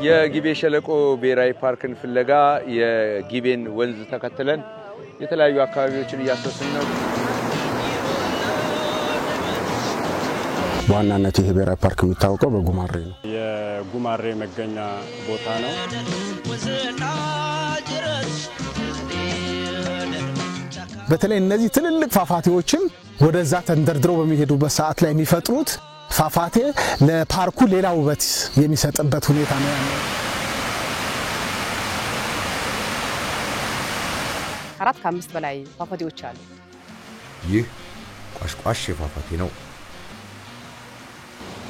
የጊቤ ሸለቆ ብሔራዊ ፓርክን ፍለጋ የጊቤን ወንዝ ተከትለን የተለያዩ አካባቢዎችን ያሰስን ነው። ዋናነት ይሄ ብሔራዊ ፓርክ የሚታወቀው በጉማሬ ነው። የጉማሬ መገኛ ቦታ ነው። በተለይ እነዚህ ትልልቅ ፏፏቴዎችን ወደዛ ተንደርድረው በሚሄዱበት ሰዓት ላይ የሚፈጥሩት ፏፏቴ ለፓርኩ ሌላ ውበት የሚሰጥበት ሁኔታ ነው ያለው። 4 ከ5 በላይ ፏፏቴዎች አሉ። ይህ ቋሽቋሽ ፏፏቴ ነው።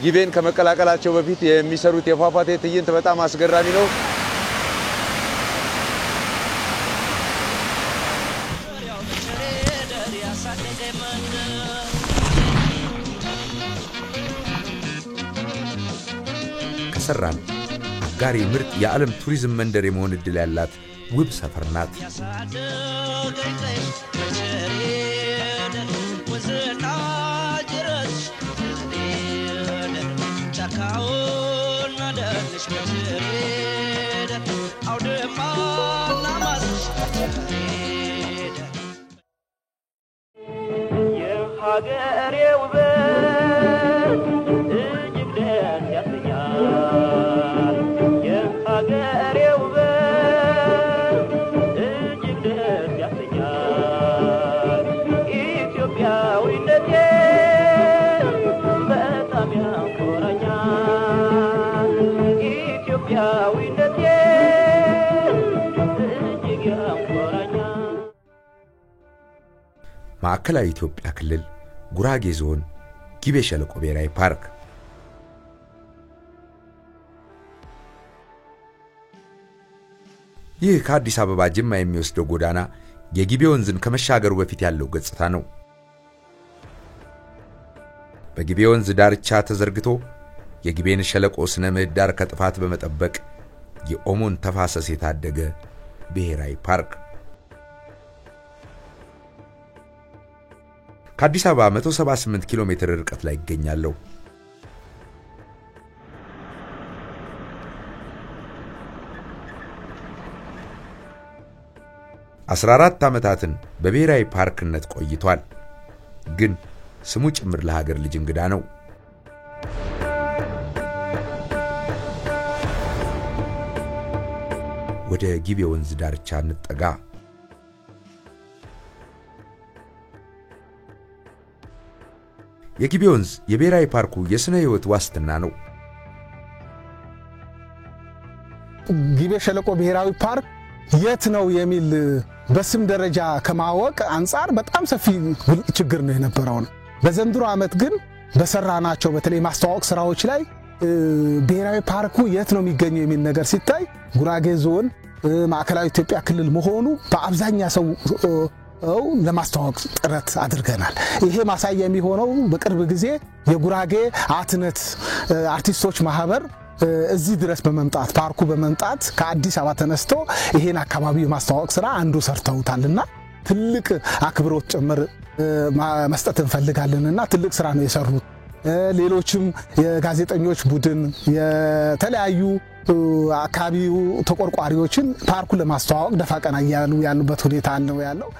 ጊቤን ከመቀላቀላቸው በፊት የሚሰሩት የፏፏቴ ትዕይንት በጣም አስገራሚ ነው። ከሰራን አጋሪ ምርጥ የዓለም ቱሪዝም መንደር የመሆን እድል ያላት ውብ ሰፈር ናት። ማዕከላዊ ኢትዮጵያ ክልል ጉራጌ ዞን ጊቤ ሸለቆ ብሔራዊ ፓርክ ይህ ከአዲስ አበባ ጅማ የሚወስደው ጎዳና የጊቤ ወንዝን ከመሻገሩ በፊት ያለው ገጽታ ነው። በጊቤ ወንዝ ዳርቻ ተዘርግቶ የጊቤን ሸለቆ ስነ ምህዳር ከጥፋት በመጠበቅ የኦሞን ተፋሰስ የታደገ ብሔራዊ ፓርክ ከአዲስ አበባ 178 ኪሎ ሜትር ርቀት ላይ ይገኛል። 14 ዓመታትን በብሔራዊ ፓርክነት ቆይቷል። ግን ስሙ ጭምር ለሀገር ልጅ እንግዳ ነው። ወደ ጊቤ ወንዝ ዳርቻ እንጠጋ። የጊቤ ወንዝ የብሔራዊ ፓርኩ የስነ ህይወት ዋስትና ነው። ጊቤ ሸለቆ ብሔራዊ ፓርክ የት ነው የሚል በስም ደረጃ ከማወቅ አንፃር በጣም ሰፊ ችግር ነው የነበረው። በዘንድሮ ዓመት ግን በሰራናቸው በተለይ ማስተዋወቅ ስራዎች ላይ ብሔራዊ ፓርኩ የት ነው የሚገኘው የሚል ነገር ሲታይ ጉራጌ ዞን ማዕከላዊ ኢትዮጵያ ክልል መሆኑ በአብዛኛው ሰው ለማስተዋወቅ ጥረት አድርገናል። ይሄ ማሳያ የሚሆነው በቅርብ ጊዜ የጉራጌ አትነት አርቲስቶች ማህበር እዚህ ድረስ በመምጣት ፓርኩ በመምጣት ከአዲስ አበባ ተነስቶ ይሄን አካባቢ የማስተዋወቅ ስራ አንዱ ሰርተውታልና ትልቅ አክብሮት ጭምር መስጠት እንፈልጋለንና ትልቅ ስራ ነው የሰሩት። ሌሎችም የጋዜጠኞች ቡድን የተለያዩ አካባቢው ተቆርቋሪዎችን ፓርኩን ለማስተዋወቅ ደፋ ቀና ያሉበት ሁኔታ ነው ያለው።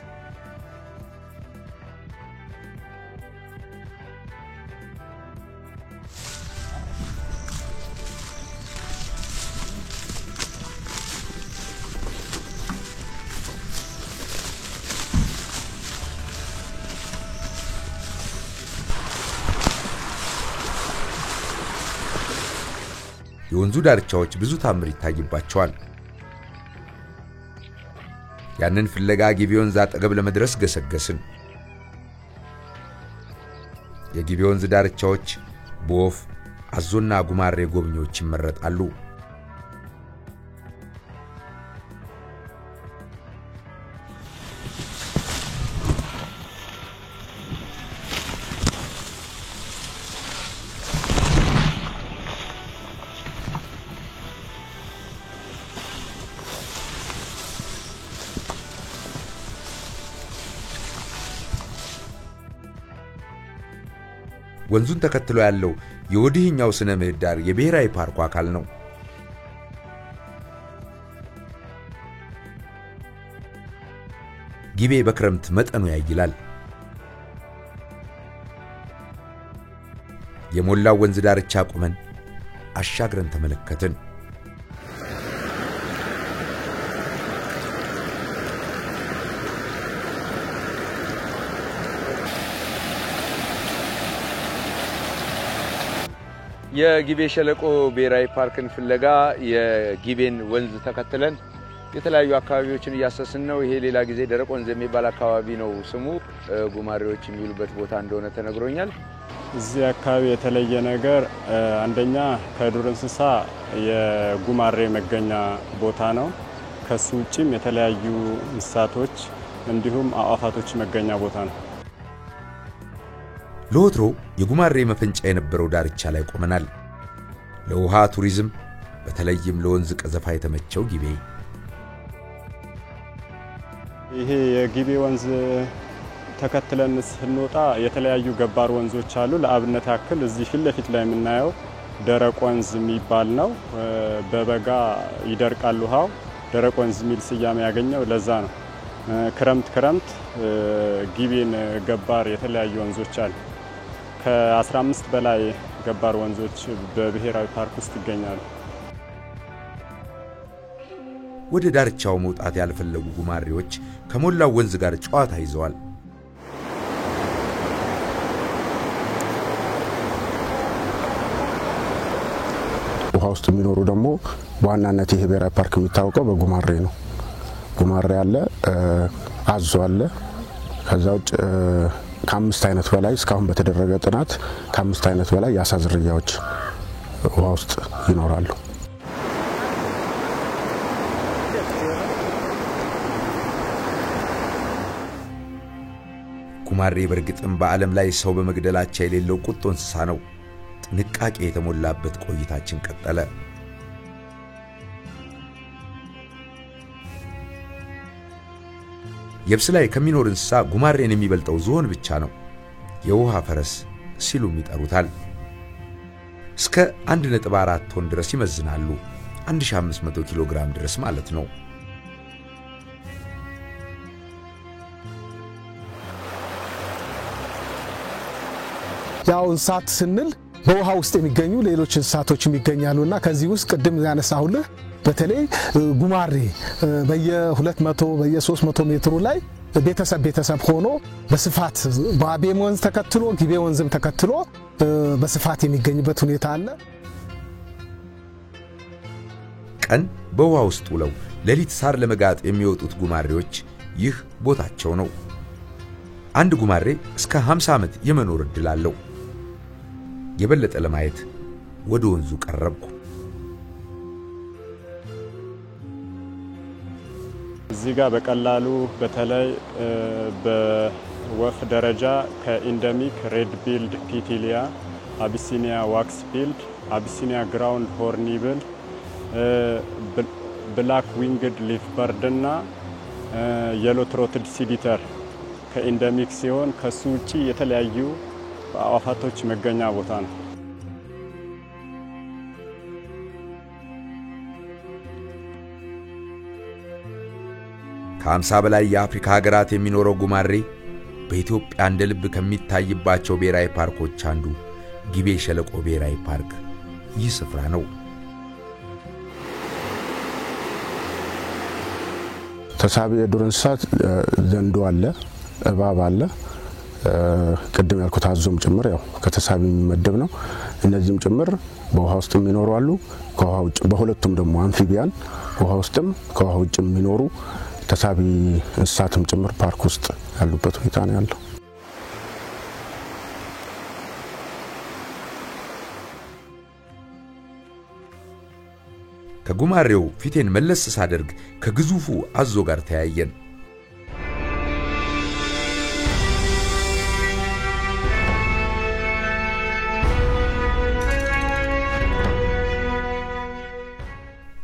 የወንዙ ዳርቻዎች ብዙ ታምር ይታይባቸዋል። ያንን ፍለጋ ጊቤ ወንዝ አጠገብ ለመድረስ ገሰገስን። የጊቤ ወንዝ ዳርቻዎች በወፍ አዞና ጉማሬ ጎብኚዎች ይመረጣሉ። ወንዙን ተከትሎ ያለው የወዲህኛው ስነ ምህዳር የብሔራዊ ፓርኩ አካል ነው። ጊቤ በክረምት መጠኑ ያይላል። የሞላው ወንዝ ዳርቻ ቆመን አሻግረን ተመለከትን። የጊቤ ሸለቆ ብሔራዊ ፓርክን ፍለጋ የጊቤን ወንዝ ተከትለን የተለያዩ አካባቢዎችን ያሰስን ነው። ይሄ ሌላ ጊዜ ደረቅ ወንዝ የሚባል አካባቢ ነው ስሙ። ጉማሬዎች የሚሉበት ቦታ እንደሆነ ተነግሮኛል። እዚህ አካባቢ የተለየ ነገር አንደኛ ከዱር እንስሳ የጉማሬ መገኛ ቦታ ነው። ከሱ ውጪም የተለያዩ እንስሳቶች እንዲሁም አዕዋፋቶች መገኛ ቦታ ነው። ለወትሮ የጉማሬ መፈንጫ የነበረው ዳርቻ ላይ ቆመናል። ለውሃ ቱሪዝም በተለይም ለወንዝ ቀዘፋ የተመቸው ጊቤ ይሄ የጊቤ ወንዝ ተከትለን ስንወጣ የተለያዩ ገባር ወንዞች አሉ። ለአብነት ያክል እዚህ ፊት ለፊት ላይ የምናየው ደረቅ ወንዝ የሚባል ነው። በበጋ ይደርቃል ውሃው። ደረቅ ወንዝ የሚል ስያሜ ያገኘው ለዛ ነው። ክረምት ጊቤን ገባር የተለያዩ ወንዞች አሉ። ከ15 በላይ ገባር ወንዞች በብሔራዊ ፓርክ ውስጥ ይገኛሉ። ወደ ዳርቻው መውጣት ያልፈለጉ ጉማሬዎች ከሞላው ወንዝ ጋር ጨዋታ ይዘዋል። ውሃ ውስጥ የሚኖሩ ደግሞ በዋናነት ይሄ ብሔራዊ ፓርክ የሚታወቀው በጉማሬ ነው። ጉማሬ አለ፣ አዞ አለ። ከዛ ውጭ ከ5 አይነት በላይ እስካሁን በተደረገ ጥናት ከ5 አይነት በላይ የአሳ ዝርያዎች ውሃ ውስጥ ይኖራሉ። ጉማሬ በርግጥም በዓለም ላይ ሰው በመግደላቸው የሌለው ቁጡ እንስሳ ነው። ጥንቃቄ የተሞላበት ቆይታችን ቀጠለ። የብስ ላይ ከሚኖር እንስሳ ጉማሬን የሚበልጠው ዝሆን ብቻ ነው። የውሃ ፈረስ ሲሉም ይጠሩታል። እስከ 1.4 ቶን ድረስ ይመዝናሉ። 1500 ኪሎ ግራም ድረስ ማለት ነው። ያው እንስሳት ስንል በውሃ ውስጥ የሚገኙ ሌሎች እንስሳቶችም ይገኛሉና ከዚህ ውስጥ ቅድም ያነሳሁልህ በተለይ ጉማሬ በየ200 በየ300 ሜትሩ ላይ ቤተሰብ ሆኖ በስፋት ባቤም ወንዝ ተከትሎ ጊቤ ወንዝም ተከትሎ በስፋት የሚገኝበት ሁኔታ አለ። ቀን በውሃ ውስጥ ውለው ሌሊት ሳር ለመጋጥ የሚወጡት ጉማሬዎች ይህ ቦታቸው ነው። አንድ ጉማሬ እስከ 50 ዓመት የመኖር እድል አለው። የበለጠ ለማየት ወደ ወንዙ ቀረብኩ። እዚህ ጋር በቀላሉ በተለይ በወፍ ደረጃ ከኢንደሚክ ሬድ ቢልድ ፒቲሊያ፣ አቢሲኒያ ዋክስ ቢልድ፣ አቢሲኒያ ግራውንድ ሆርኒብል፣ ብላክ ዊንግድ ሊፍ በርድ እና የሎ ትሮትድ ሲዲተር ከኢንደሚክ ሲሆን ከሱ ውጪ የተለያዩ አዕዋፋቶች መገኛ ቦታ ነው። ከ50 በላይ የአፍሪካ ሀገራት የሚኖረው ጉማሬ በኢትዮጵያ እንደ ልብ ከሚታይባቸው ብሔራዊ ፓርኮች አንዱ ጊቤ ሸለቆ ብሔራዊ ፓርክ ይህ ስፍራ ነው። ተሳቢ የዱር እንስሳት ዘንዶ አለ፣ እባብ አለ፣ ቅድም ያልኩት አዞም ጭምር ያው ከተሳቢ የሚመደብ ነው። እነዚህም ጭምር በውሃ ውስጥ የሚኖሩ አሉ። ከውሃ ውጭ በሁለቱም ደግሞ አምፊቢያን ውሃ ውስጥም ከውሃ ውጭ የሚኖሩ ተሳቢ እንስሳትም ጭምር ፓርክ ውስጥ ያሉበት ሁኔታ ነው ያለው። ከጉማሬው ፊቴን መለስ ሳደርግ ከግዙፉ አዞ ጋር ተያየን።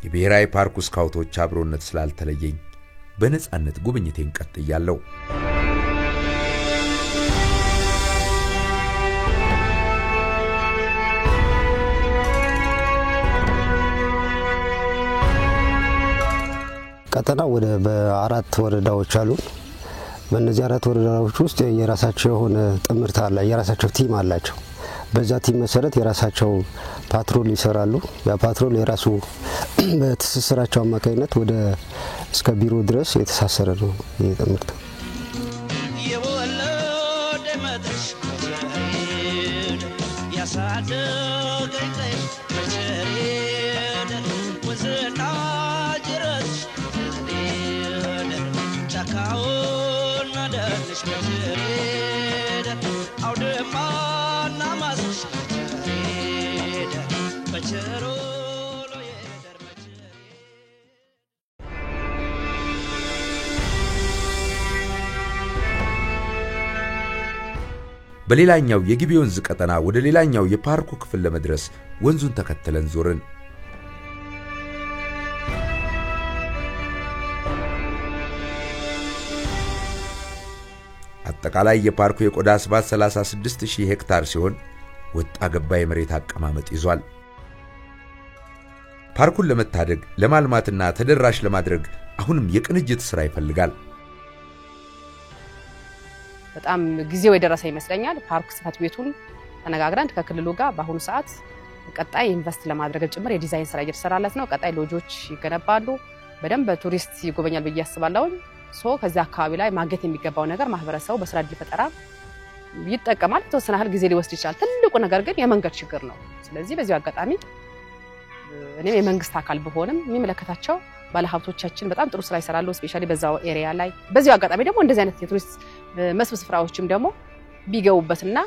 የብሔራዊ ፓርኩ ስካውቶች አብሮነት ስላልተለየኝ በነጻነት ጉብኝቴን ቀጥያለሁ። ቀጠና ወደ በ4 ወረዳዎች አሉ። በእነዚህ 4 ወረዳዎች ውስጥ የራሳቸው የሆነ ጥምርታ አለ የራሳቸው ቲም አላቸው በዛ ቲም መሰረት የራሳቸው ፓትሮል ይሰራሉ ያ ፓትሮል የራሱ በትስስራቸው አማካኝነት ወደ እስከ ቢሮ ድረስ የተሳሰረ ነው የጥምርታ የወለደ መድረስ ያሳደገኝ በጀሬደ ወዘና ጅረስ ጫካውን መደነሽ በጀሬደ አውድማና ማስሽ በጀሬደ በጀሮ በሌላኛው የጊቤ ወንዝ ቀጠና ወደ ሌላኛው የፓርኩ ክፍል ለመድረስ ወንዙን ተከትለን ዞርን። አጠቃላይ የፓርኩ የቆዳ ስፋት 36000 ሄክታር ሲሆን ወጣ ገባ የመሬት አቀማመጥ ይዟል። ፓርኩን ለመታደግ ለማልማትና ተደራሽ ለማድረግ አሁንም የቅንጅት ስራ ይፈልጋል። በጣም ጊዜው የደረሰ ይመስለኛል ፓርክ ጽፈት ቤቱን ተነጋግረን ከክልሉ ጋር በአሁኑ ሰዓት ቀጣይ ኢንቨስት ለማድረግ ጭምር የዲዛይን ስራ እየተሰራለት ነው ቀጣይ ሎጆች ይገነባሉ በደንብ ቱሪስት ይጎበኛል ብዬ አስባለሁ ከዛ አካባቢ ላይ ማግኘት የሚገባው ነገር ማህበረሰቡ በስራ ዕድል ፈጠራ ይጠቀማል ተወሰነ ያህል ጊዜ ሊወስድ ይችላል ትልቁ ነገር ግን የመንገድ ችግር ነው ስለዚህ በዚህ አጋጣሚ እኔም የመንግስት አካል በሆንም የሚመለከታቸው ባለሀብቶቻችን በጣም ጥሩ ስራ ይሰራሉ ስፔሻሊ በዛው ኤሪያ ላይ በዚህ አጋጣሚ ደግሞ እንደዚህ አይነት የቱሪስት መስህብ ስፍራዎችም ደግሞ ቢገቡበትና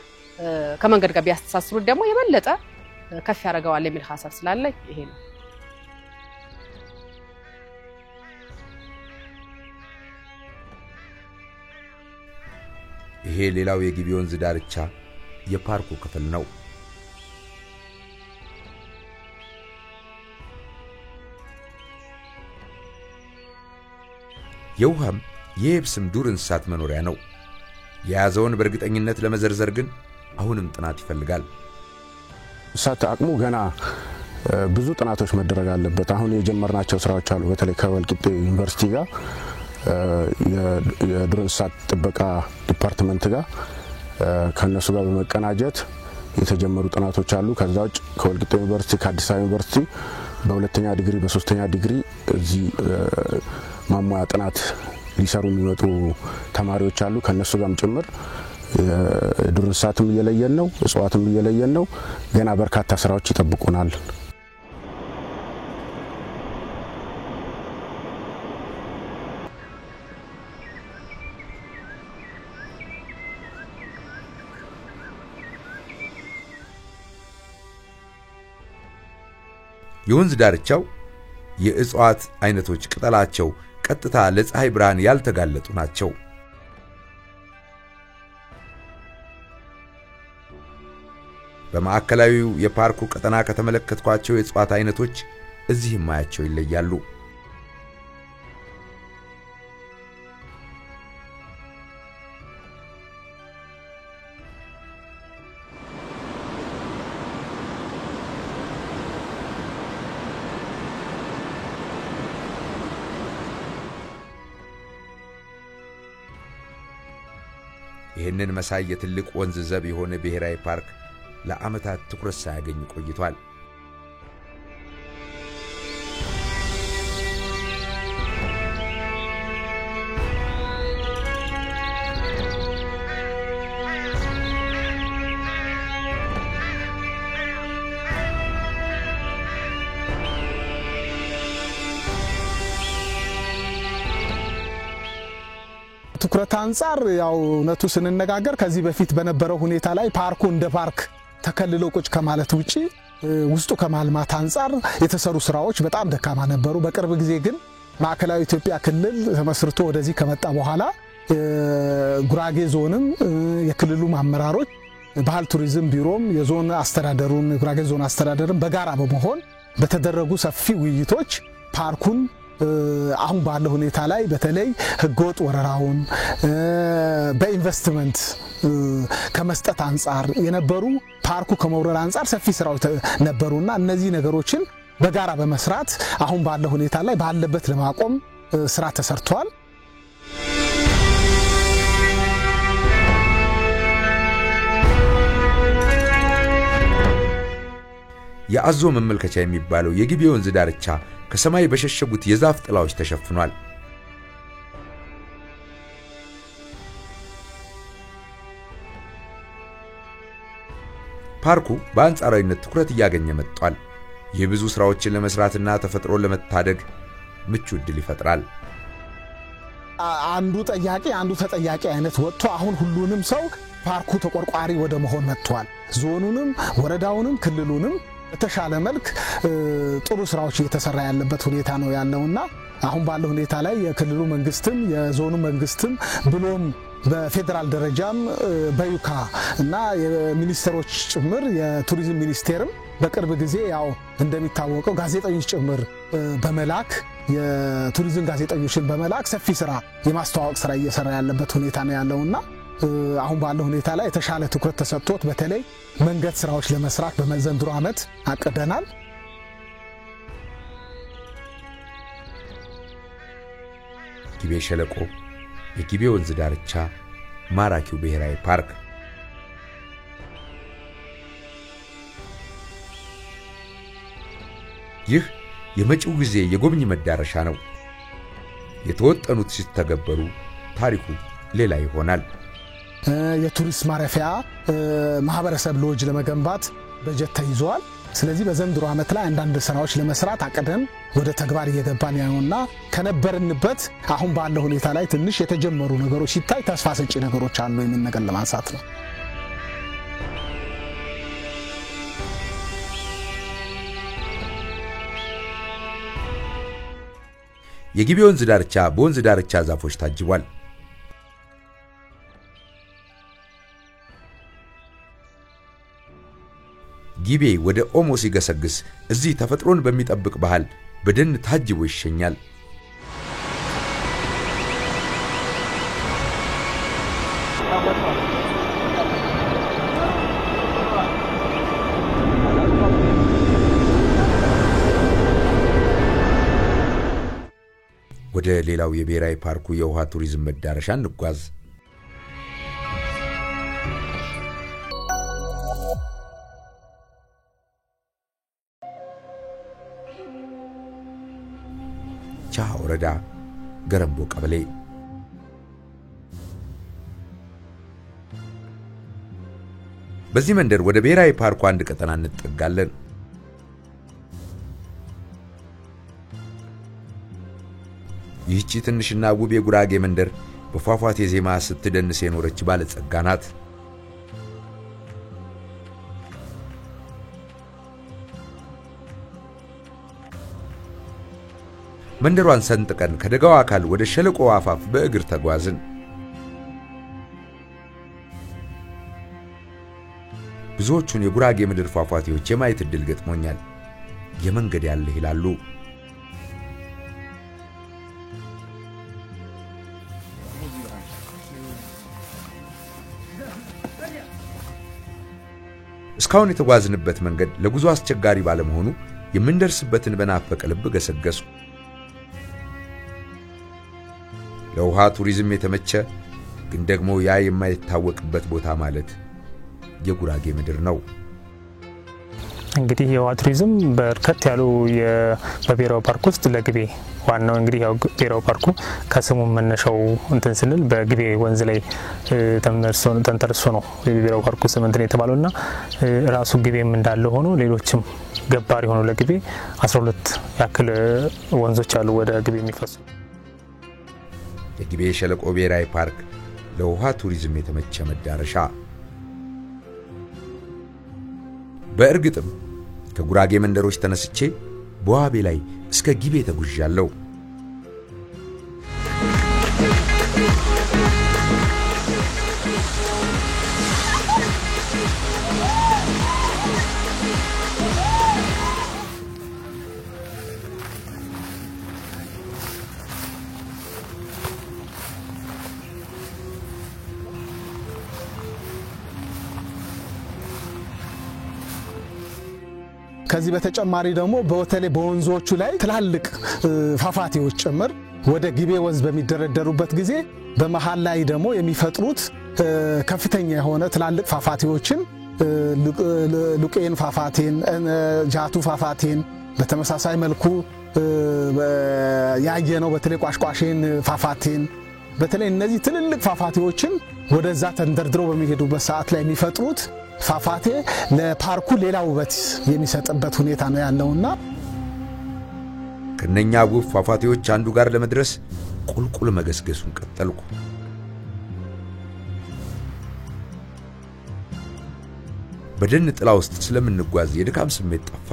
ከመንገድ ጋር ቢያስተሳስሩት ደግሞ የበለጠ ከፍ ያደርገዋል የሚል ሐሳብ ስላለ ይሄ ነው ይሄ ሌላው የጊቤ ወንዝ ዳርቻ የፓርኩ ክፍል ነው የውሃም የየብስም ዱር እንስሳት መኖሪያ ነው የያዘውን በእርግጠኝነት ለመዘርዘር ግን አሁንም ጥናት ይፈልጋል እንስሳት አቅሙ ገና ብዙ ጥናቶች መደረግ አለበት አሁን የጀመርናቸው ስራዎች አሉ በተለይ ከወልቂጤ ዩኒቨርሲቲ ጋር የዱር እንስሳት ጥበቃ ዲፓርትመንት ጋር ከነሱ ጋር በመቀናጀት የተጀመሩ ጥናቶች አሉ ከዛ ውጭ ከወልቂጤ ዩኒቨርሲቲ ከአዲስ አበባ ዩኒቨርሲቲ በሁለተኛ ዲግሪ በሶስተኛ ዲግሪ እዚህ ማሟያ ጥናት ሊሰሩ የሚመጡ ተማሪዎች አሉ ከነሱ ጋርም ጭምር ዱር እንስሳትም እየለየን ነው እጽዋትም እየለየን ነው ገና በርካታ ስራዎች ይጠብቁናል የወንዝ ዳርቻው የእጽዋት አይነቶች ቅጠላቸው ቀጥታ ለፀሐይ ብርሃን ያልተጋለጡ ናቸው በማዕከላዊው የፓርኩ ቀጠና ከተመለከትኳቸው የእጽዋት አይነቶች እዚህ ማያቸው ይለያሉ ይህንን መሳይ የትልቅ ወንዝ ዘብ የሆነ ብሔራዊ ፓርክ ለዓመታት ትኩረት ሳያገኝ ቆይቷል ትኩረት አንፃር ያው ነቱ ስንነጋገር ከዚህ በፊት በነበረው ሁኔታ ላይ ፓርኩ እንደ ፓርክ ተከልሎ ቁጭ ከማለት ውጪ ውስጡ ከማልማት አንፃር የተሰሩ ስራዎች በጣም ደካማ ነበሩ በቅርብ ጊዜ ግን ማዕከላዊ ኢትዮጵያ ክልል ተመስርቶ ወደዚህ ከመጣ በኋላ ጉራጌ ዞንም የክልሉ አመራሮች ባህል ቱሪዝም ቢሮም የዞን አስተዳደሩን ጉራጌ ዞን አስተዳደርን በጋራ በመሆን በተደረጉ ሰፊ ውይይቶች ፓርኩን አሁን ባለው ሁኔታ ላይ በተለይ ህገወጥ ወረራውን በኢንቨስትመንት ከመስጠት አንፃር የነበሩ ፓርኩ ከመውረር አንፃር ሰፊ ስራዎች ነበሩና እነዚህ ነገሮችን በጋራ በመስራት አሁን ባለው ሁኔታ ላይ ባለበት ለማቆም ስራ ተሰርቷል የአዞ መመልከቻ የሚባለው የጊቤ ወንዝ ዳርቻ ከሰማይ በሸሸጉት የዛፍ ጥላዎች ተሸፍኗል። ፓርኩ በአንጻራዊነት ትኩረት እያገኘ መጥቷል። የብዙ ስራዎችን ለመስራትና ተፈጥሮን ለመታደግ ምቹ ዕድል ይፈጥራል። አንዱ ጠያቂ አንዱ ተጠያቂ አይነት ወጥቶ አሁን ሁሉንም ሰው ፓርኩ ተቆርቋሪ ወደ መሆን መጥቷል። ዞኑንም ወረዳውንም ክልሉንም በተሻለ መልክ ጥሩ ስራዎች እየተሰራ ያለበት ሁኔታ ነው ያለውና አሁን ባለው ሁኔታ ላይ የክልሉ መንግስትም የዞኑ መንግስትም ብሎም በፌደራል ደረጃም በዩካ እና የሚኒስትሮች ጭምር የቱሪዝም ሚኒስቴርም በቅርብ ጊዜ ያው እንደሚታወቀው ጋዜጠኞች ጭምር በመላክ የቱሪዝም ጋዜጠኞችን በመላክ ሰፊ ስራ የማስተዋወቅ ስራ እየሰራ ያለበት ሁኔታ ነው ያለውና አሁን ባለው ሁኔታ ላይ የተሻለ ትኩረት ተሰጥቶት በተለይ መንገድ ስራዎች ለመስራት በዘንድሮ ዓመት አቅደናል። ጊቤ ሸለቆ የጊቤ ወንዝ ዳርቻ ማራኪው ብሔራዊ ፓርክ ይህ የመጪው ጊዜ የጎብኝ መዳረሻ ነው። የተወጠኑት ሲተገበሩ ታሪኩ ሌላ ይሆናል። የቱሪስት ማረፊያ ማህበረሰብ ሎጅ ለመገንባት በጀት ተይዟል። ስለዚህ በዘንድሮ ዓመት ላይ አንዳንድ ስራዎች ለመስራት አቅደን ወደ ተግባር እየገባን ያውና ከነበርንበት አሁን ባለው ሁኔታ ላይ ትንሽ የተጀመሩ ነገሮች ሲታይ ተስፋ ሰጪ ነገሮች አሉ የሚል ነገር ለማንሳት ነው። የጊቤ ወንዝ ዳርቻ በወንዝ ዳርቻ ዛፎች ታጅቧል። ጊቤ ወደ ኦሞ ሲገሰግስ እዚህ ተፈጥሮን በሚጠብቅ ባህል በደን ታጅቦ ይሸኛል። ወደ ሌላው የብሔራዊ ፓርኩ የውሃ ቱሪዝም መዳረሻ እንጓዝ። ቻ ወረዳ ገረምቦ ቀበሌ በዚህ መንደር ወደ ብሔራዊ ፓርኩ አንድ ቀጠና እንጠጋለን። ይህቺ ትንሽና ውብ የጉራጌ መንደር በፏፏቴ ዜማ ስትደንስ የኖረች ባለጸጋ ናት። መንደሯን ሰንጥቀን ከደጋው አካል ወደ ሸለቆው አፋፍ በእግር ተጓዝን። ብዙዎቹን የጉራጌ ምድር ፏፏቴዎች የማየት ዕድል ገጥሞኛል። የመንገድ ያለ ይላሉ። እስካሁን የተጓዝንበት መንገድ ለጉዞ አስቸጋሪ ባለመሆኑ የምንደርስበትን በናፈቀ ልብ ገሰገሱ። ለውሃ ቱሪዝም የተመቸ ግን ደግሞ ያ የማይታወቅበት ቦታ ማለት የጉራጌ ምድር ነው። እንግዲህ የውሃ ቱሪዝም በርከት ያሉ በብሔራዊ ፓርክ ውስጥ ለግቤ ዋናው እንግዲህ ያው ብሔራዊ ፓርኩ ከስሙ መነሻው እንትን ስንል በግቤ ወንዝ ላይ ተንተርሶ ነው የብሔራዊ ፓርኩ ስም እንትን የተባለውና ራሱ ግቤም እንዳለ ሆኖ ሌሎችም ገባር ሆኖ ለግቤ 12 ያክል ወንዞች አሉ ወደ ግቤ የሚፈሱ። የጊቤ ሸለቆ ብሔራዊ ፓርክ ለውሃ ቱሪዝም የተመቸ መዳረሻ። በእርግጥም ከጉራጌ መንደሮች ተነስቼ በዋቤ ላይ እስከ ጊቤ ተጉዣለሁ። ከዚህ በተጨማሪ ደግሞ በተለይ በወንዞቹ ላይ ትላልቅ ፏፏቴዎች ጭምር ወደ ጊቤ ወንዝ በሚደረደሩበት ጊዜ በመሃል ላይ ደግሞ የሚፈጥሩት ከፍተኛ የሆነ ትላልቅ ፏፏቴዎችን ሉቄን ፏፏቴን ጃቱ ፏፏቴን በተመሳሳይ መልኩ ያየነው በተለይ ቋሽቋሽን ፏፏቴን በተለይ እነዚህ ትልልቅ ፏፏቴዎችን ወደዛ ተንደርድረው በሚሄዱበት ሰዓት ላይ የሚፈጥሩት ፏፏቴ ለፓርኩ ሌላ ውበት የሚሰጥበት ሁኔታ ነው ያለውና ከነኛ ውብ ፏፏቴዎች አንዱ ጋር ለመድረስ ቁልቁል መገስገሱን ቀጠልኩ። በደን ጥላ ውስጥ ስለምንጓዝ የድካም ስሜት ጠፋ።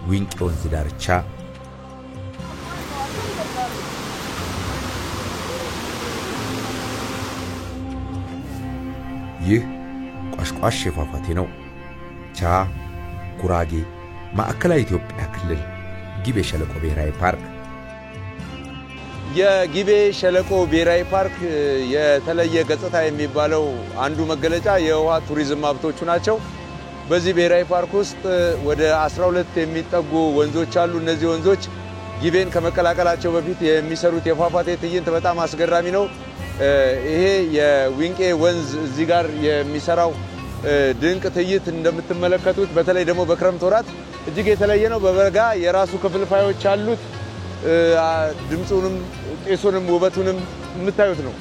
ዊንቄ ወንዝ ዳርቻ ይህ ቋሽቋሽ ፏፏቴ ነው። ቻ ጉራጌ ማዕከላዊ ኢትዮጵያ ክልል ጊቤ ሸለቆ ብሔራዊ ፓርክ። የጊቤ ሸለቆ ብሔራዊ ፓርክ የተለየ ገጽታ የሚባለው አንዱ መገለጫ የውሃ ቱሪዝም ሀብቶቹ ናቸው። በዚህ ብሔራዊ ፓርክ ውስጥ ወደ 12 የሚጠጉ ወንዞች አሉ። እነዚህ ወንዞች ጊቤን ከመቀላቀላቸው በፊት የሚሰሩት የፏፏቴ ትዕይንት በጣም አስገራሚ ነው። ይሄ የዊንቄ ወንዝ እዚህ ጋር የሚሰራው ድንቅ ትዕይንት እንደምትመለከቱት በተለይ ደግሞ በክረምት ወራት እጅግ የተለየ ነው። በበጋ የራሱ ክፍልፋዮች አሉት። ድምጹንም ጤሱንም ውበቱንም የምታዩት ነው።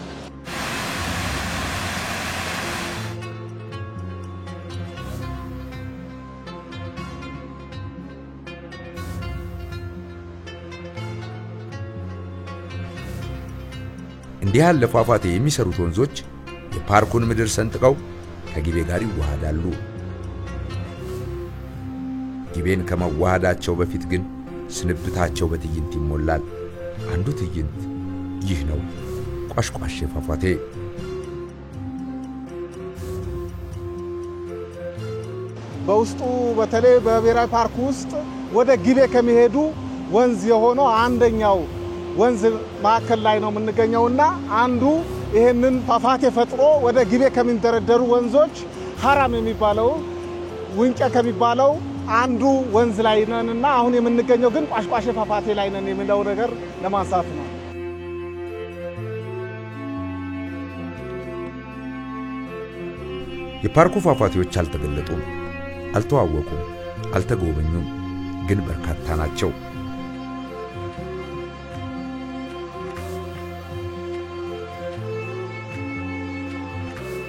እንዲህ ያለ ፏፏቴ የሚሰሩት ወንዞች የፓርኩን ምድር ሰንጥቀው ከጊቤ ጋር ይዋሃዳሉ። ጊቤን ከመዋሃዳቸው በፊት ግን ስንብታቸው በትዕይንት ይሞላል። አንዱ ትዕይንት ይህ ነው፣ ቋሽቋሽ ፏፏቴ። በውስጡ በተለይ በብሔራዊ ፓርክ ውስጥ ወደ ጊቤ ከሚሄዱ ወንዝ የሆነው አንደኛው ወንዝ ማዕከል ላይ ነው የምንገኘውና አንዱ ይሄንን ፏፏቴ ፈጥሮ ወደ ጊቤ ከሚንደረደሩ ወንዞች ሐራም የሚባለው ዊንቄ ከሚባለው አንዱ ወንዝ ላይ ነንና አሁን የምንገኘው ግን ቋሽቋሽ ፏፏቴ ላይ ነን የሚለው ነገር ለማንሳት ነው። የፓርኩ ፏፏቴዎች አልተገለጡም፣ አልተዋወቁም፣ አልተጎበኙም፣ ግን በርካታ ናቸው።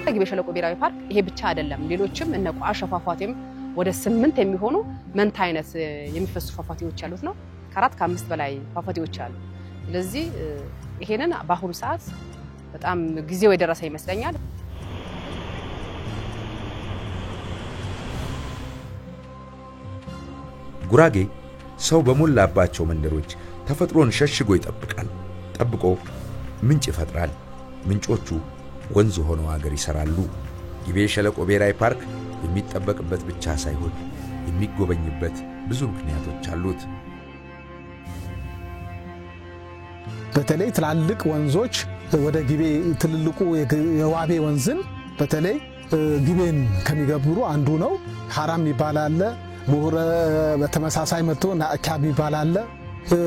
ጊቤ ሸለቆ ብሔራዊ ፓርክ ይሄ ብቻ አይደለም። ሌሎችም እነ ቋሽ ፏፏቴም ወደ 8 የሚሆኑ መንታ አይነት የሚፈሱ ፏፏቴዎች ያሉት ነው። ከ4 ከ5 በላይ ፏፏቴዎች አሉ። ስለዚህ ይሄንን በአሁኑ ሰዓት በጣም ጊዜው የደረሰ ይመስለኛል። ጉራጌ ሰው በሞላባቸው መንደሮች ተፈጥሮን ሸሽጎ ይጠብቃል። ጠብቆ ምንጭ ይፈጥራል። ምንጮቹ ወንዝ ሆነው አገር ይሰራሉ። ጊቤ ሸለቆ ብሔራዊ ፓርክ የሚጠበቅበት ብቻ ሳይሆን የሚጎበኝበት ብዙ ምክንያቶች አሉት። በተለይ ትላልቅ ወንዞች ወደ ጊቤ ትልልቁ የዋቤ ወንዝን በተለይ ጊቤን ከሚገብሩ አንዱ ነው። ሐራም ይባላል። ሙረ በተመሳሳይ መጥቶ ናአካብ ይባላል።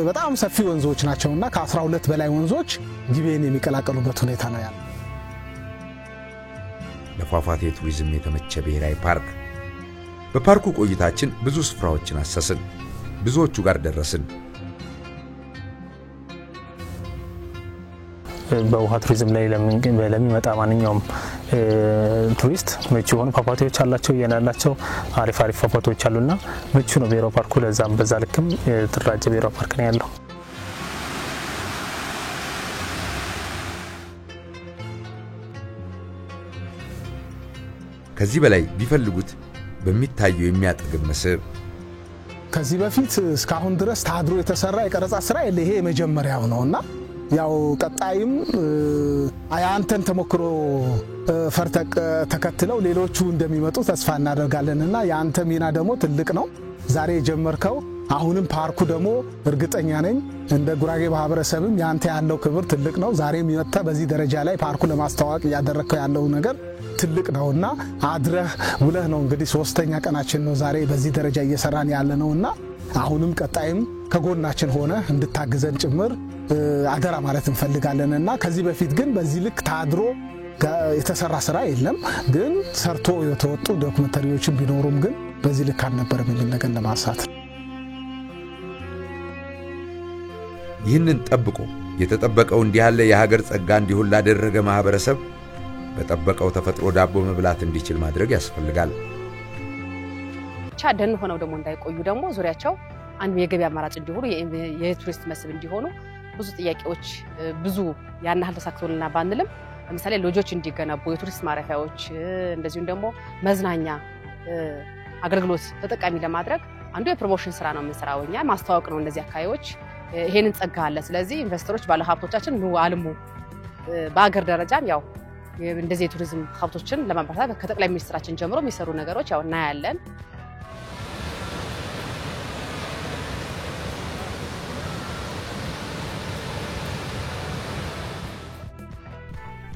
በጣም ሰፊ ወንዞች ናቸውና ከ12 በላይ ወንዞች ጊቤን የሚቀላቀሉበት ሁኔታ ነው ያለው። ለፏፏቴ ቱሪዝም የተመቸ ብሔራዊ ፓርክ። በፓርኩ ቆይታችን ብዙ ስፍራዎችን አሰስን፣ ብዙዎቹ ጋር ደረስን። በውሃ ቱሪዝም ላይ ለሚመጣ ማንኛውም ቱሪስት ምቹ የሆኑ ፏፏቴዎች አላቸው፣ ያላቸው አሪፍ ፏፏቴዎች አሉና ምቹ ነው ብሔራዊ ፓርኩ። ለዛም በዛ ልክም የተደራጀ ብሔራዊ ፓርክ ነው ያለው። ከዚህ በላይ ቢፈልጉት በሚታየው የሚያጠግብ መስህብ። ከዚህ በፊት እስካሁን ድረስ ታድሮ የተሰራ የቀረጻ ስራ ይሄ የመጀመሪያው ነውና ያው ቀጣይም አያንተን ተሞክሮ ፈርተቅ ተከትለው ሌሎቹ እንደሚመጡ ተስፋ እናደርጋለንና ያንተ ሚና ደግሞ ትልቅ ነው። ዛሬ የጀመርከው አሁንም ፓርኩ ደግሞ እርግጠኛ ነኝ እንደ ጉራጌ ማህበረሰብም ያንተ ያለው ክብር ትልቅ ነው። ዛሬም የመጣ በዚህ ደረጃ ላይ ፓርኩ ለማስተዋወቅ ያደረከው ያለው ነገር ትልቅ ነውና አድረህ ውለህ ነው እንግዲህ 3ኛ ቀናችን ነው ዛሬ በዚህ ደረጃ እየሰራን ያለ ነውና አሁንም ቀጣይም ከጎናችን ሆነ እንድታግዘን ጭምር አደራ ማለት እንፈልጋለንና ከዚህ በፊት ግን በዚህ ልክ ታድሮ የተሰራ ስራ የለም ግን ሰርቶ የተወጡ ዶክመንተሪዎችን ቢኖሩም ግን በዚህ ልክ አልነበረም የሚል ነገር ለማሳት ይህንን ጠብቆ የተጠበቀው እንዲህ ያለ የሀገር ጸጋ እንዲሆን ላደረገ ማህበረሰብ በጠበቀው ተፈጥሮ ዳቦ መብላት እንዲችል ማድረግ ያስፈልጋል። ደን ሆነው ደግሞ እንዳይቆዩ ደግሞ ዙሪያቸው አንዱ የገቢ አማራጭ እንዲሆኑ የቱሪስት መስህብ እንዲሆኑ ብዙ ጥያቄዎች ብዙ ያን ያህል ተሳክቶልና ባንልም ለምሳሌ ሎጆች እንዲገነቡ የቱሪስት ማረፊያዎች እንደዚሁም ደግሞ መዝናኛ አገልግሎት ተጠቃሚ ለማድረግ አንዱ የፕሮሞሽን ስራ ነው የምንሰራው እኛ ማስተዋወቅ ነው እንደዚህ አካባቢዎች ይሄንን ጸጋ አለ ስለዚህ ኢንቨስተሮች ባለ ሀብቶቻችን ነው አልሙ በአገር ደረጃም ያው እንደዚህ የቱሪዝም ሀብቶችን ለማበረታታት ከጠቅላይ ሚኒስትራችን ጀምሮ የሚሰሩ ነገሮች ያው እናያለን።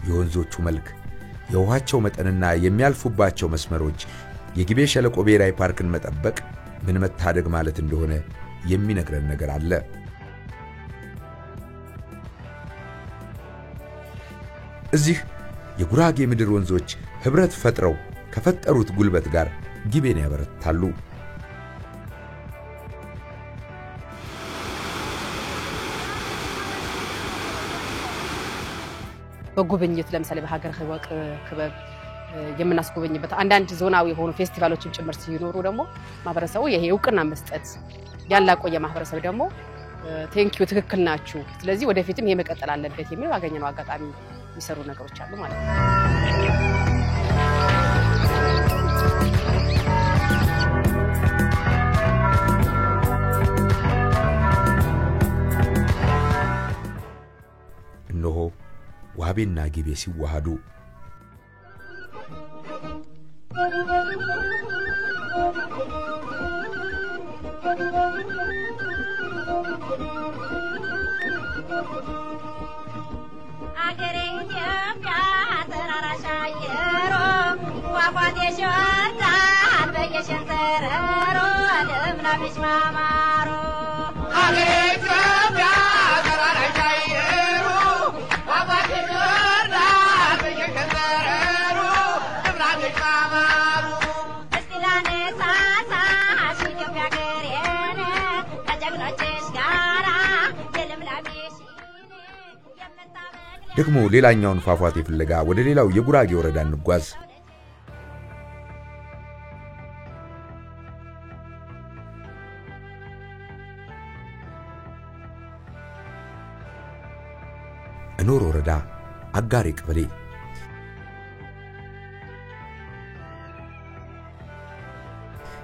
የወንዞቹ መልክ የውሃቸው መጠንና የሚያልፉባቸው መስመሮች የጊቤ ሸለቆ ብሔራዊ ፓርክን መጠበቅ ምን መታደግ ማለት እንደሆነ የሚነግረን ነገር አለ። እዚህ የጉራጌ ምድር ወንዞች ህብረት ፈጥረው ከፈጠሩት ጉልበት ጋር ጊቤን ያበረታሉ። በጉብኝት ለምሳሌ በሀገር ህወቅ ክበብ የምናስጎበኝበት አንዳንድ ዞናዊ የሆኑ ፌስቲቫሎችን ጭምር ሲኖሩ ደግሞ ማህበረሰቡ ይሄ እውቅና መስጠት ያላቆየ ማህበረሰብ ደግሞ ቴንኪዩ ትክክል ናችሁ ስለዚህ ወደፊትም ይሄ መቀጠል አለበት የሚል አገኘነው አጋጣሚ የሚሰሩ ነገሮች አሉ ማለት ነው። እነሆ ዋቤና ጊቤ ሲዋሃዱ ደግሞ ሌላኛውን ፏፏቴ ፍለጋ ወደ ሌላው የጉራጌ ወረዳ እንጓዝ። እኖር ወረዳ አጋሬ ቀበሌ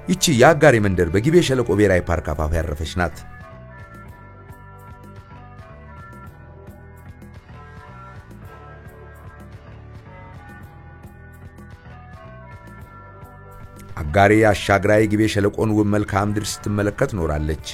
ይቺ የአጋሬ መንደር በጊቤ ሸለቆ ብሔራዊ ፓርክ አፋፍ ያረፈች ናት። አጋሬ አሻግራ የጊቤ ሸለቆን ውብ መልክዓ ምድር ስትመለከት ኖራለች።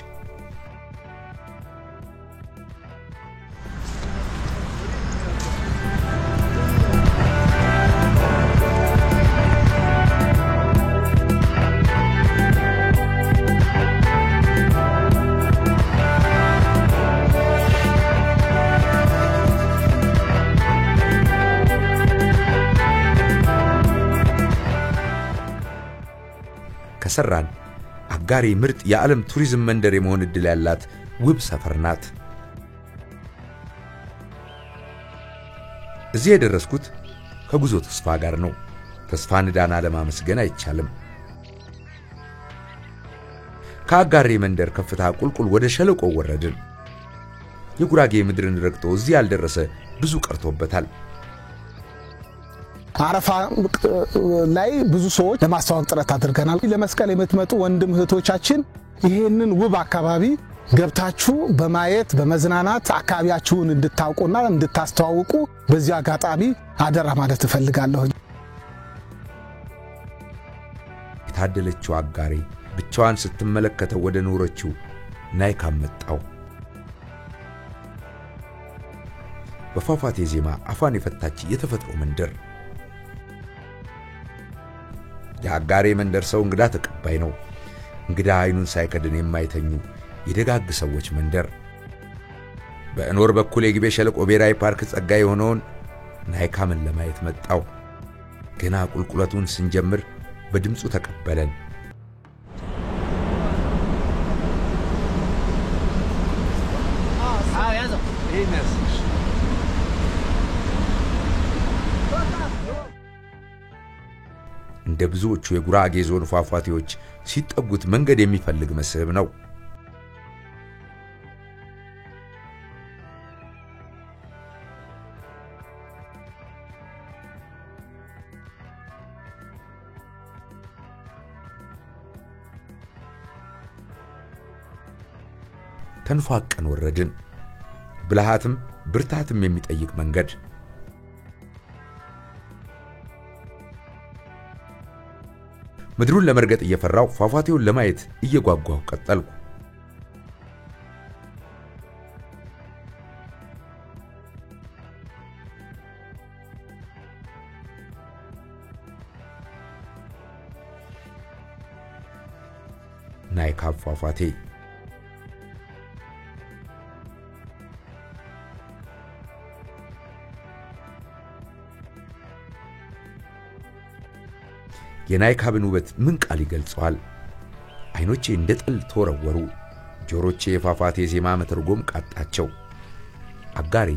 ከሰራን አጋሬ ምርጥ የዓለም ቱሪዝም መንደር የመሆን እድል ያላት ውብ ሰፈር ናት። እዚህ የደረስኩት ከጉዞ ተስፋ ጋር ነው። ተስፋን ዳና ለማመስገን አይቻልም። ከአጋሬ መንደር ከፍታ ቁልቁል ወደ ሸለቆ ወረድን። የጉራጌ ምድርን ረግጦ እዚህ ያልደረሰ ብዙ ቀርቶበታል። አረፋ ላይ ብዙ ሰዎች ለማስተዋወቅ ጥረት አድርገናል። ለመስቀል የምትመጡ ወንድም እህቶቻችን ይሄንን ውብ አካባቢ ገብታችሁ በማየት በመዝናናት አካባቢያችሁን እንድታውቁና እንድታስተዋውቁ በዚህ አጋጣሚ አደራ ማለት እፈልጋለሁ። የታደለችው አጋሬ ብቻዋን ስትመለከተው ወደ ኖረችው ናይካም መጣው። በፏፏቴ ዜማ አፋን የፈታች የተፈጥሮ መንደር። የአጋሬ መንደር ሰው እንግዳ ተቀባይ ነው። እንግዳ አይኑን ሳይከድን የማይተኙ የደጋግ ሰዎች መንደር። በእኖር በኩል የግቤ ሸለቆ ብሔራዊ ፓርክ ጸጋ የሆነውን ናይካምን ለማየት መጣው። ገና ቁልቁለቱን ስንጀምር በድምጹ ተቀበለን። እንደ ብዙዎቹ የጉራጌ ዞን ፏፏቴዎች ሲጠጉት መንገድ የሚፈልግ መስህብ ነው። ተንፏቀን ወረድን። ብልሃትም ብርታትም የሚጠይቅ መንገድ። ምድሩን ለመርገጥ እየፈራው ፏፏቴውን ለማየት እየጓጓው ቀጠልኩ። ናይካብ ፏፏቴ የናይካብን ውበት ምን ቃል ይገልጸዋል? አይኖቼ እንደ ጥል ተወረወሩ። ጆሮቼ የፏፏቴ ዜማ መተርጎም ቃጣቸው። አጋሪ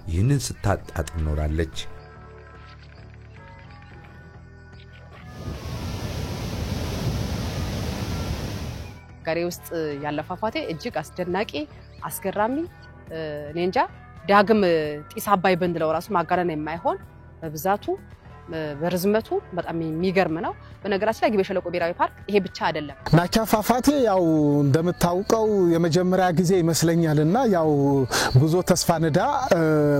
ይህንን ስታጣጥም ኖራለች። አጋሪ ውስጥ ያለ ፏፏቴ እጅግ አስደናቂ አስገራሚ እኔ እንጃ ዳግም ጢስ አባይ ብንለው ራሱ ማጋነን የማይሆን በብዛቱ በርዝመቱ በጣም የሚገርም ነው። በነገራችን ላይ ግቤ ሸለቆ ብሔራዊ ፓርክ ይሄ ብቻ አይደለም። ናይካ ፏፏቴ ያው እንደምታውቀው የመጀመሪያ ጊዜ ይመስለኛልና ያው ጉዞ ተስፋ ንዳ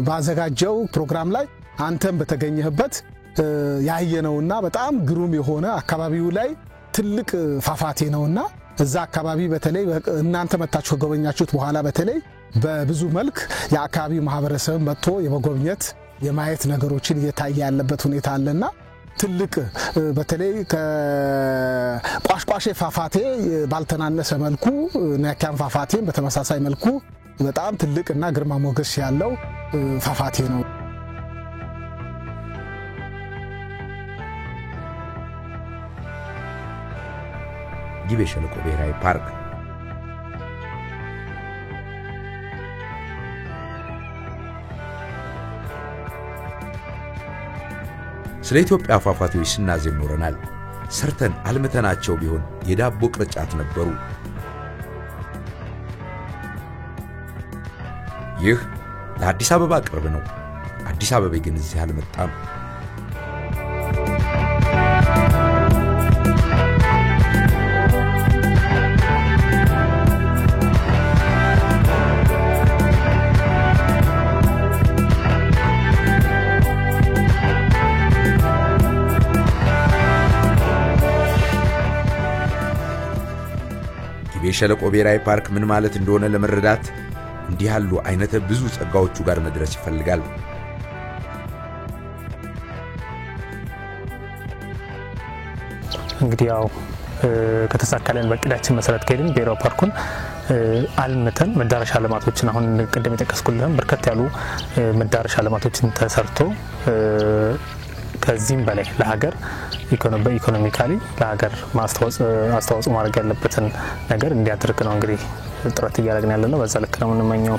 ባዘጋጀው ፕሮግራም ላይ አንተም በተገኘህበት ያየነውና በጣም ግሩም የሆነ አካባቢው ላይ ትልቅ ፏፏቴ ነውና እዛ አካባቢ በተለይ እናንተ መታችሁ ከጎበኛችሁት በኋላ በተለይ በብዙ መልክ የአካባቢው ማህበረሰብ መጥቶ የመጎብኘት የማየት ነገሮችን እየታየ ያለበት ሁኔታ አለና ትልቅ በተለይ ከቋሽቋሼ ፏፏቴ ባልተናነሰ መልኩ ናይካም ፏፏቴም በተመሳሳይ መልኩ በጣም ትልቅና ግርማ ሞገስ ያለው ፏፏቴ ነው። ግቤ ሸለቆ ብሔራዊ ፓርክ ስለ ኢትዮጵያ ፏፏቴዎች ስናዜም ኖረናል። ሰርተን አልመተናቸው ቢሆን የዳቦ ቅርጫት ነበሩ። ይህ ለአዲስ አበባ ቅርብ ነው። አዲስ አበባ ግን እዚህ አልመጣም። ግቤ ሸለቆ ብሔራዊ ፓርክ ምን ማለት እንደሆነ ለመረዳት እንዲህ ያሉ አይነተ ብዙ ጸጋዎቹ ጋር መድረስ ይፈልጋል። እንግዲህ ያው ከተሳካለን በቅዳችን መሰረት ከሄድን ብሔራዊ ፓርኩን አልምተን መዳረሻ ልማቶችን አሁን ቀደም የጠቀስኩልን በርከት ያሉ መዳረሻ ልማቶችን ተሰርቶ ከዚህም በላይ ለሀገር ኢኮኖሚካሊ ለሀገር አስተዋጽኦ ማድረግ ያለበትን ነገር እንዲያደርግ ነው እንግዲህ ጥረት እያደረግን ያለነው። በዛ ልክ ነው የምንመኘው።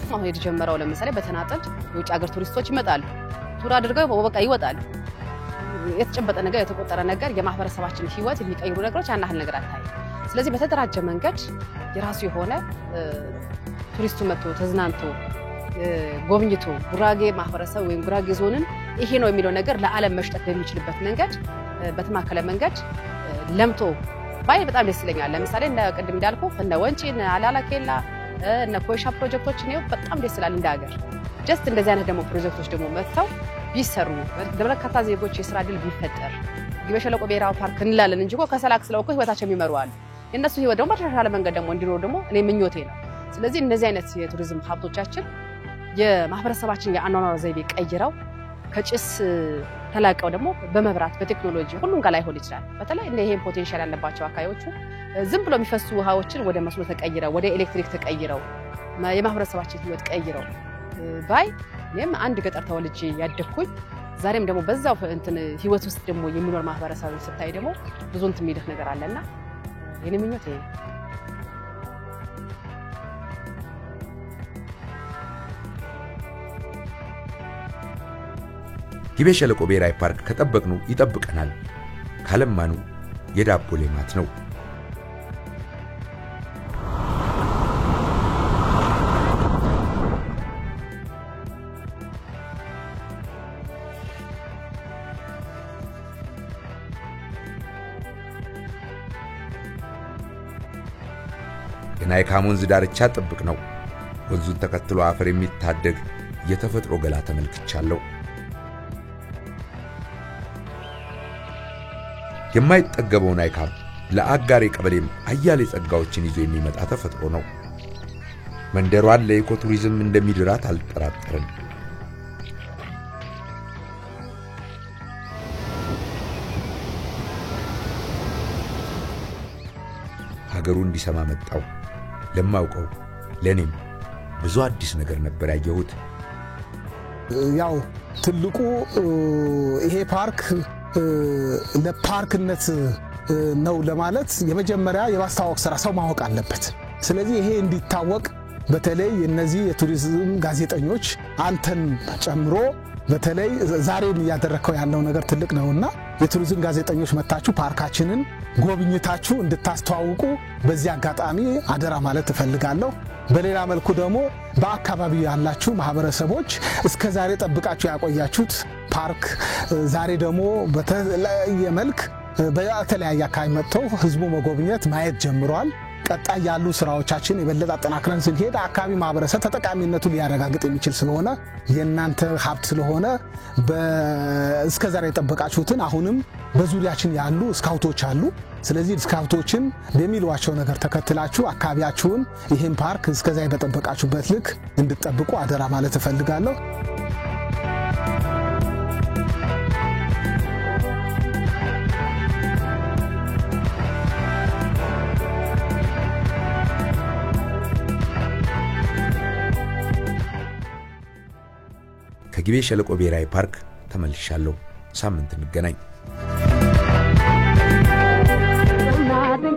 አሁን የተጀመረው ለምሳሌ በተናጠል የውጭ ሀገር ቱሪስቶች ይመጣሉ፣ ቱር አድርገው በቃ ይወጣሉ። የተጨበጠ ነገር የተቆጠረ ነገር የማህበረሰባችን ህይወት የሚቀይሩ ነገሮች ያናህል ነገር አታይም። ስለዚህ በተደራጀ መንገድ የራሱ የሆነ ቱሪስቱ መጥቶ ተዝናንቶ ጎብኝቶ ጉራጌ ማህበረሰብ ወይም ጉራጌ ዞንን ይሄ ነው የሚለው ነገር ለዓለም መሽጠት በሚችልበት መንገድ በተማከለ መንገድ ለምቶ ባይ በጣም ደስ ይለኛል። ለምሳሌ እንደ ቅድም እንዳልኩ እነ ወንጪ እነ አላላኬላ እነ ኮይሻ ፕሮጀክቶች ነው በጣም ደስ ይላል። እንደ ሀገር ጀስት እንደዚህ አይነት ደግሞ ፕሮጀክቶች ደግሞ መጥተው ቢሰሩ ለበርካታ ዜጎች የስራ ዕድል ቢፈጠር ግቤ ሸለቆ ብሔራዊ ፓርክ እንላለን እንጂ ከሰላክ ስለውቁ ህይወታቸው የሚመሩ አሉ። የነሱ ህይወት ደግሞ በተሻለ መንገድ ደግሞ እንዲኖር ደግሞ እኔ ምኞቴ ነው። ስለዚህ እነዚህ አይነት የቱሪዝም ሀብቶቻችን የማህበረሰባችን የአኗኗር ዘይቤ ቀይረው ከጭስ ተላቀው ደግሞ በመብራት በቴክኖሎጂ ሁሉም ጋር ላይሆን ይችላል በተለይ እንደ ይሄን ፖቴንሻል ያለባቸው አካባቢዎቹ ዝም ብሎ የሚፈሱ ውሃዎችን ወደ መስኖ ተቀይረው ወደ ኤሌክትሪክ ተቀይረው የማህበረሰባችን ህይወት ቀይረው ባይ እኔም አንድ ገጠር ተወልጄ ያደኩኝ ዛሬም ደግሞ በዛው እንትን ህይወት ውስጥ ደግሞ የሚኖር ማህበረሰብ ስታይ ደግሞ ብዙ እንትን የሚልህ ነገር አለና የኔ ምኞት ይሄ ጊቤ ሸለቆ ብሔራዊ ፓርክ ከጠበቅኑ ይጠብቀናል ካለማኑ የዳቦ ሌማት ነው የናይካም ወንዝ ዳርቻ ጥብቅ ነው ወንዙን ተከትሎ አፈር የሚታደግ የተፈጥሮ ገላ ተመልክቻለሁ የማይጠገበው ናይካም ለአጋሬ ቀበሌም አያሌ ጸጋዎችን ይዞ የሚመጣ ተፈጥሮ ነው መንደሯን ለኢኮቱሪዝም እንደሚድራት አልጠራጠርም ሀገሩ እንዲሰማ መጣው ለማውቀው ለኔም ብዙ አዲስ ነገር ነበር ያየሁት ያው ትልቁ ይሄ ፓርክ ለፓርክነት ነው ለማለት የመጀመሪያ የማስተዋወቅ ስራ ሰው ማወቅ አለበት ስለዚህ ይሄ እንዲታወቅ በተለይ እነዚህ የቱሪዝም ጋዜጠኞች አንተን ጨምሮ በተለይ ዛሬም ያደረከው ያለው ነገር ትልቅ ነውና የቱሪዝም ጋዜጠኞች መጣችሁ ፓርካችንን ጎብኝታችሁ እንድታስተዋውቁ በዚህ አጋጣሚ አደራ ማለት እፈልጋለሁ በሌላ መልኩ ደግሞ በአካባቢው ያላችሁ ማህበረሰቦች እስከ ዛሬ ጠብቃችሁ ያቆያችሁት ፓርክ ዛሬ ደግሞ በተለያየ መልክ በተለያየ አካባቢ መጥተው ህዝቡ መጎብኘት ማየት ጀምሯል ቀጣይ ያሉ ስራዎቻችን የበለጠ አጠናክረን ስንሄድ አካባቢ ማህበረሰብ ተጠቃሚነቱን ሊያረጋግጥ የሚችል ስለሆነ የእናንተ ሀብት ስለሆነ እስከ ዛሬ ጠበቃችሁትን አሁንም በዙሪያችን ያሉ ስካውቶች አሉ ስለዚህ ስካውቶችን በሚሏቸው ነገር ተከትላችሁ አካባቢያችሁን ይሄን ፓርክ እስከ ዛሬ በጠበቃችሁበት ልክ እንድትጠብቁ አደራ ማለት እፈልጋለሁ ከጊቤ ሸለቆ ብሔራዊ ፓርክ ተመልሻለሁ ሳምንት እንገናኝ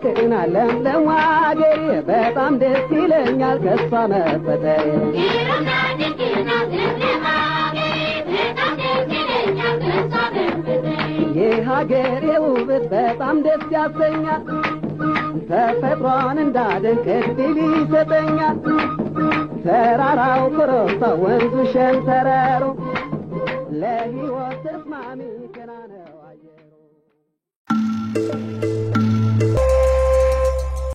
ድንቅና ለምለም አገሬ በጣም ደስ ይለኛል ከሷ መፈጠሬ የሀገሬ ውበት በጣም ደስ ያሰኛል ተፈጥሮን እንዳደንቅ እድል ይሰጠኛል ተራራው ኮረብታው ወንዙ ሸንተረሩ ለሕይወት ተስማሚ ገና ነው አየሩ